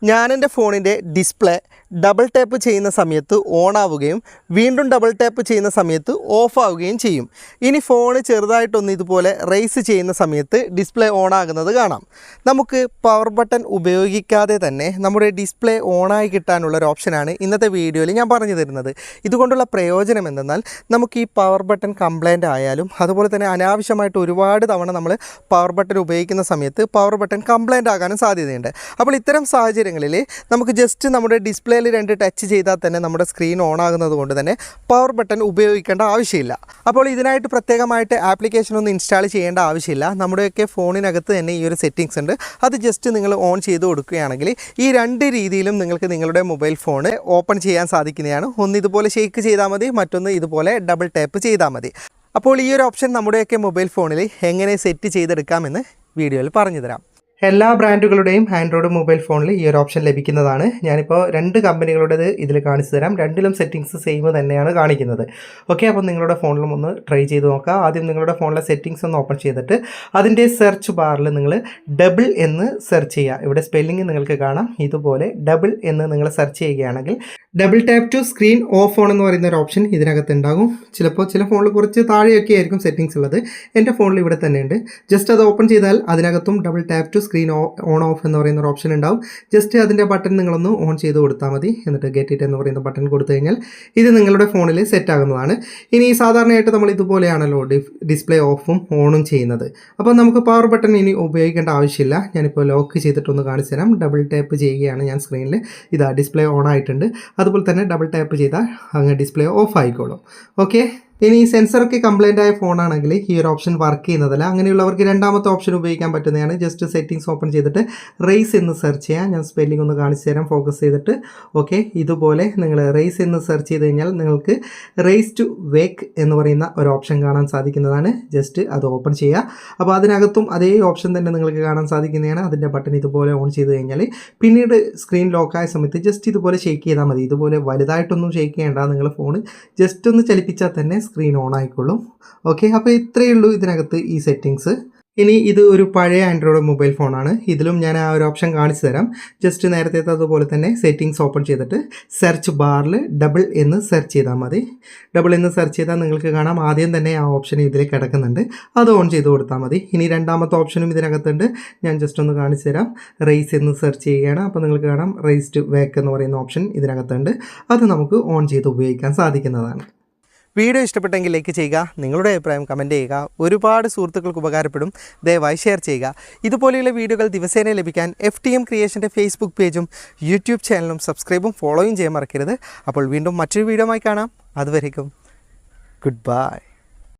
ഞാൻ എൻ്റെ ഫോണിൻ്റെ ഡിസ്പ്ലേ ഡബിൾ ടാപ്പ് ചെയ്യുന്ന സമയത്ത് ഓൺ ആവുകയും വീണ്ടും ഡബിൾ ടാപ്പ് ചെയ്യുന്ന സമയത്ത് ഓഫ് ആവുകയും ചെയ്യും. ഇനി ഫോൺ ചെറുതായിട്ടൊന്ന് ഇതുപോലെ റേസ് ചെയ്യുന്ന സമയത്ത് ഡിസ്പ്ലേ ഓൺ ആകുന്നത് കാണാം. നമുക്ക് പവർ ബട്ടൺ ഉപയോഗിക്കാതെ തന്നെ നമ്മുടെ ഡിസ്പ്ലേ ഓണായി കിട്ടാനുള്ള ഒരു ഓപ്ഷനാണ് ഇന്നത്തെ വീഡിയോയിൽ ഞാൻ പറഞ്ഞു തരുന്നത്. ഇതുകൊണ്ടുള്ള പ്രയോജനം എന്തെന്നാൽ നമുക്ക് ഈ പവർ ബട്ടൺ കംപ്ലൈൻ്റ് ആയാലും അതുപോലെ തന്നെ അനാവശ്യമായിട്ട് ഒരുപാട് തവണ നമ്മൾ പവർ ബട്ടൺ ഉപയോഗിക്കുന്ന സമയത്ത് പവർ ബട്ടൺ കംപ്ലൈൻ്റ് ആകാനും സാധ്യതയുണ്ട്. അപ്പോൾ ഇത്തരം സാഹചര്യങ്ങളിൽ നമുക്ക് ജസ്റ്റ് നമ്മുടെ ഡിസ്പ്ലേയിൽ 2 ടച്ച് ചെയ്താൽ തന്നെ നമ്മുടെ സ്ക്രീൻ ഓൺ ആകുന്നത് കൊണ്ട് തന്നെ പവർ ബട്ടൺ ഉപയോഗിക്കേണ്ട ആവശ്യമില്ല. അപ്പോൾ ഇതിനായിട്ട് പ്രത്യേകമായിട്ട് ആപ്ലിക്കേഷൻ ഒന്നും ഇൻസ്റ്റാൾ ചെയ്യേണ്ട ആവശ്യമില്ല. നമ്മുടെയൊക്കെ ഫോണിനകത്ത് തന്നെ ഈ ഒരു സെറ്റിങ്സ് ഉണ്ട്. അത് ജസ്റ്റ് നിങ്ങൾ ഓൺ ചെയ്ത് കൊടുക്കുകയാണെങ്കിൽ ഈ 2 രീതിയിലും നിങ്ങൾക്ക് നിങ്ങളുടെ മൊബൈൽ ഫോൺ ഓപ്പൺ ചെയ്യാൻ സാധിക്കുന്നതാണ്. ഒന്ന് ഇതുപോലെ ഷെയ്ക്ക് ചെയ്താൽ മതി, മറ്റൊന്ന് ഇതുപോലെ ഡബിൾ ടാപ്പ് ചെയ്താൽ മതി. അപ്പോൾ ഈ ഒരു ഓപ്ഷൻ നമ്മുടെയൊക്കെ മൊബൈൽ ഫോണിൽ എങ്ങനെ സെറ്റ് ചെയ്തെടുക്കാമെന്ന് വീഡിയോയിൽ പറഞ്ഞു തരാം. എല്ലാ ബ്രാൻഡുകളുടെയും ആൻഡ്രോയിഡ് മൊബൈൽ ഫോണിൽ ഈ ഒരു ഓപ്ഷൻ ലഭിക്കുന്നതാണ്. ഞാനിപ്പോൾ 2 കമ്പനികളുടേത് ഇതിൽ കാണിച്ചു തരാം. 2ലും സെറ്റിങ്സ് സെയിം തന്നെയാണ് കാണിക്കുന്നത്. ഓക്കെ, അപ്പോൾ നിങ്ങളുടെ ഫോണിലും ഒന്ന് ട്രൈ ചെയ്ത് നോക്കുക. ആദ്യം നിങ്ങളുടെ ഫോണിലെ സെറ്റിങ്സ് ഒന്ന് ഓപ്പൺ ചെയ്തിട്ട് അതിൻ്റെ സെർച്ച് ബാറിൽ നിങ്ങൾ ഡബിൾ എന്ന് സെർച്ച് ചെയ്യുക. ഇവിടെ സ്പെല്ലിംഗ് നിങ്ങൾക്ക് കാണാം. ഇതുപോലെ ഡബിൾ എന്ന് നിങ്ങൾ സെർച്ച് ചെയ്യുകയാണെങ്കിൽ double tap to screen off on എന്ന് പറയുന്ന ഒരു ഓപ്ഷൻ ഇതിനകത്ത് ഉണ്ടാകും. ചിലപ്പോൾ ചില ഫോണിൽ കുറച്ച് താഴെയൊക്കെ ആയിരിക്കും സെറ്റിങ്സ് ഉള്ളത്. എൻ്റെ ഫോണിൽ ഇവിടെ തന്നെയുണ്ട്. ജസ്റ്റ് അത് ഓപ്പൺ ചെയ്താൽ അതിനകത്തും double tap to screen on off എന്ന് പറയുന്ന ഒരു ഓപ്ഷൻ ഉണ്ടാവും. ജസ്റ്റ് അതിൻ്റെ ബട്ടൺ നിങ്ങളൊന്ന് ഓൺ ചെയ്ത് കൊടുത്താൽ മതി. എന്നിട്ട് ഗെറ്റ് ഇറ്റ് എന്ന് പറയുന്ന ബട്ടൺ കൊടുത്തു കഴിഞ്ഞാൽ ഇത് നിങ്ങളുടെ ഫോണിൽ സെറ്റ് ആകുന്നതാണ്. ഇനി സാധാരണയായിട്ട് നമ്മൾ ഇതുപോലെയാണല്ലോ ഡിസ്പ്ലേ ഓഫും ഓണും ചെയ്യുന്നത്. അപ്പോൾ നമുക്ക് പവർ ബട്ടൺ ഇനി ഉപയോഗിക്കേണ്ട ആവശ്യമില്ല. ഞാനിപ്പോൾ ലോക്ക് ചെയ്തിട്ടൊന്ന് കാണിച്ചു തരാം. ഡബിൾ ടാപ്പ് ചെയ്യുകയാണ് ഞാൻ സ്ക്രീനിൽ. ഇതാ ഡിസ്പ്ലേ ഓൺ ആയിട്ടുണ്ട്. അതുപോലെ തന്നെ ഡബിൾ ടാപ്പ് ചെയ്താൽ അങ്ങ് ഡിസ്പ്ലേ ഓഫ് ആയിക്കോളും. ഓക്കെ, ഇനി ഈ സെൻസറൊക്കെ കംപ്ലൈൻ്റ് ആയ ഫോണാണെങ്കിൽ ഈ ഒരു ഓപ്ഷൻ വർക്ക് ചെയ്യുന്നതല്ല. അങ്ങനെയുള്ളവർക്ക് രണ്ടാമത്തെ ഓപ്ഷൻ ഉപയോഗിക്കാൻ പറ്റുന്നതാണ്. ജസ്റ്റ് സെറ്റിങ്സ് ഓപ്പൺ ചെയ്തിട്ട് റേസ് എന്ന് സെർച്ച് ചെയ്യാം. ഞാൻ സ്പെല്ലിംഗ് ഒന്ന് കാണിച്ചു തരാം ഫോക്കസ് ചെയ്തിട്ട്. ഓക്കെ, ഇതുപോലെ നിങ്ങൾ റേസ് എന്ന് സെർച്ച് ചെയ്ത് കഴിഞ്ഞാൽ നിങ്ങൾക്ക് റേസ് ടു വേക്ക് എന്ന് പറയുന്ന ഒരു ഓപ്ഷൻ കാണാൻ സാധിക്കുന്നതാണ്. ജസ്റ്റ് അത് ഓപ്പൺ ചെയ്യുക. അപ്പോൾ അതിനകത്തും അതേ ഓപ്ഷൻ തന്നെ നിങ്ങൾക്ക് കാണാൻ സാധിക്കുന്നതാണ്. അതിൻ്റെ ബട്ടൺ ഇതുപോലെ ഓൺ ചെയ്ത് കഴിഞ്ഞാൽ പിന്നീട് സ്ക്രീൻ ലോക്കായ സമയത്ത് ജസ്റ്റ് ഇതുപോലെ ഷെയ്ക്ക് ചെയ്താൽ മതി. ഇതുപോലെ വലുതായിട്ടൊന്നും ഷെയ്ക്ക് ചെയ്യേണ്ട. നിങ്ങൾ ഫോൺ ജസ്റ്റ് ഒന്ന് ചലിപ്പിച്ചാൽ തന്നെ സ്ക്രീൻ ഓൺ ആയിക്കൊള്ളും. ഓക്കെ, അപ്പോൾ ഇത്രയേ ഉള്ളൂ ഇതിനകത്ത് ഈ സെറ്റിങ്സ്. ഇനി ഇത് ഒരു പഴയ ആൻഡ്രോയിഡ് മൊബൈൽ ഫോണാണ്. ഇതിലും ഞാൻ ആ ഒരു ഓപ്ഷൻ കാണിച്ചു തരാം. ജസ്റ്റ് നേരത്തെ അതുപോലെ തന്നെ സെറ്റിങ്സ് ഓപ്പൺ ചെയ്തിട്ട് സെർച്ച് ബാറിൽ ഡബിൾ എന്ന് സെർച്ച് ചെയ്താൽ മതി. ഡബിൾ എന്ന് സെർച്ച് ചെയ്താൽ നിങ്ങൾക്ക് കാണാം ആദ്യം തന്നെ ആ ഓപ്ഷൻ ഇതിൽ കിടക്കുന്നുണ്ട്. അത് ഓൺ ചെയ്ത് കൊടുത്താൽ മതി. ഇനി രണ്ടാമത്തെ ഓപ്ഷനും ഇതിനകത്തുണ്ട്. ഞാൻ ജസ്റ്റ് ഒന്ന് കാണിച്ചു തരാം. റേസ് എന്ന് സെർച്ച് ചെയ്യുകയാണ്. അപ്പോൾ നിങ്ങൾക്ക് കാണാം റേസ് ടു വേക്ക് എന്ന് പറയുന്ന ഓപ്ഷൻ ഇതിനകത്തുണ്ട്. അത് നമുക്ക് ഓൺ ചെയ്ത് ഉപയോഗിക്കാൻ സാധിക്കുന്നതാണ്. വീഡിയോ ഇഷ്ടപ്പെട്ടെങ്കിൽ ലൈക്ക് ചെയ്യുക, നിങ്ങളുടെ അഭിപ്രായം കമൻറ്റ് ചെയ്യുക. ഒരുപാട് സുഹൃത്തുക്കൾക്ക് ഉപകാരപ്പെടും. ദയവായി ഷെയർ ചെയ്യുക. ഇതുപോലെയുള്ള വീഡിയോകൾ ദിവസേന ലഭിക്കാൻ FTM ക്രിയേഷൻ്റെ ഫേസ്ബുക്ക് പേജും യൂട്യൂബ് ചാനലും സബ്സ്ക്രൈബും ഫോളോയും ചെയ്യാൻ മറക്കരുത്. അപ്പോൾ വീണ്ടും മറ്റൊരു വീഡിയോയുമായി കാണാം. അതുവരേക്കും ഗുഡ് ബൈ.